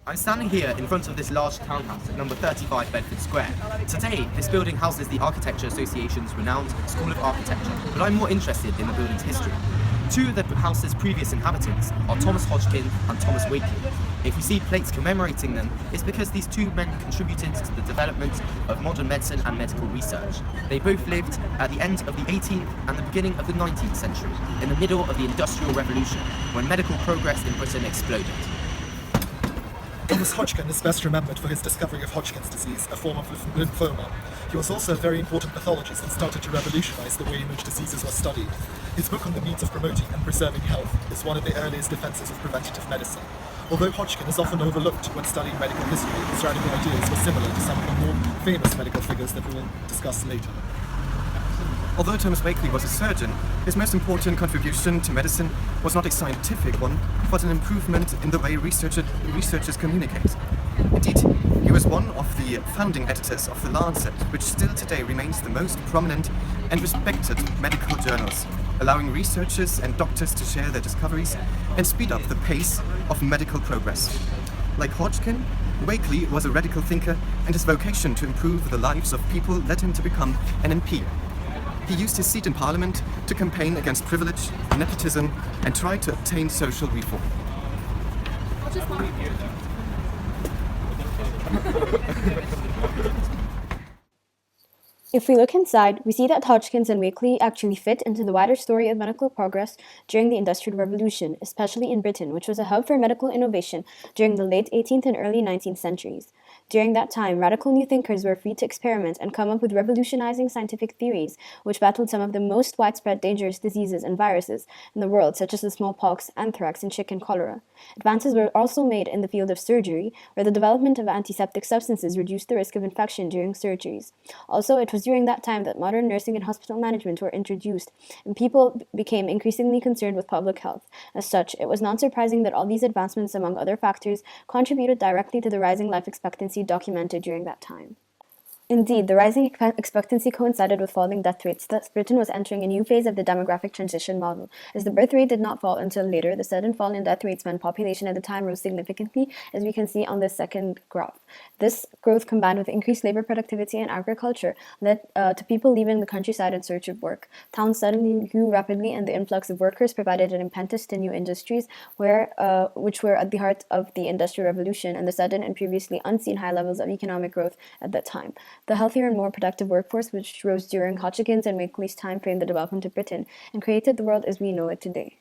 I'm standing here in front of this large townhouse at number 35 Bedford Square. Today, this building houses the Architecture Association's renowned School of Architecture, but I'm more interested in the building's history. Two of the house's previous inhabitants are Thomas Hodgkin and Thomas Wakely. If we see plates commemorating them, it's because these two men contributed to the development of modern medicine and medical research. They both lived at the end of the 18th and the beginning of the 19th century, in the middle of the Industrial Revolution, when medical progress in Britain exploded. Thomas Hodgkin is best remembered for his discovery of Hodgkin's disease, a form of lymphoma. He was also a very important pathologist and started to revolutionize the way in which diseases were studied. His book on the means of promoting and preserving health is one of the earliest defenses of preventative medicine. Although Hodgkin is often overlooked when studying medical history, his radical ideas were similar to some of the more famous medical figures that we will discuss later. Although Thomas Wakely was a surgeon, his most important contribution to medicine was not a scientific one, but an improvement in the way researchers communicate. Indeed, he was one of the founding editors of The Lancet, which still today remains the most prominent and respected medical journals, allowing researchers and doctors to share their discoveries and speed up the pace of medical progress. Like Hodgkin, Wakely was a radical thinker, and his vocation to improve the lives of people led him to become an MP. He used his seat in Parliament to campaign against privilege, nepotism, and try to obtain social reform. If we look inside, we see that Hodgkins and Wakely actually fit into the wider story of medical progress during the Industrial Revolution, especially in Britain, which was a hub for medical innovation during the late 18th and early 19th centuries. During that time, radical new thinkers were free to experiment and come up with revolutionizing scientific theories, which battled some of the most widespread dangerous diseases and viruses in the world, such as the smallpox, anthrax, and chicken cholera. Advances were also made in the field of surgery, where the development of antiseptic substances reduced the risk of infection during surgeries. Also, it was during that time that modern nursing and hospital management were introduced, and people became increasingly concerned with public health. As such, it was not surprising that all these advancements, among other factors, contributed directly to the rising life expectancy documented during that time. Indeed, the rising expectancy coincided with falling death rates, thus Britain was entering a new phase of the demographic transition model. As the birth rate did not fall until later, the sudden fall in death rates meant population at the time rose significantly, as we can see on this second graph. This growth, combined with increased labor productivity and agriculture, led to people leaving the countryside in search of work. Towns suddenly grew rapidly, and the influx of workers provided an impetus to new industries, which were at the heart of the Industrial Revolution and the sudden and previously unseen high levels of economic growth at that time. The healthier and more productive workforce, which rose during Hodgkin's and Wakely's time, framed the development of Britain and created the world as we know it today.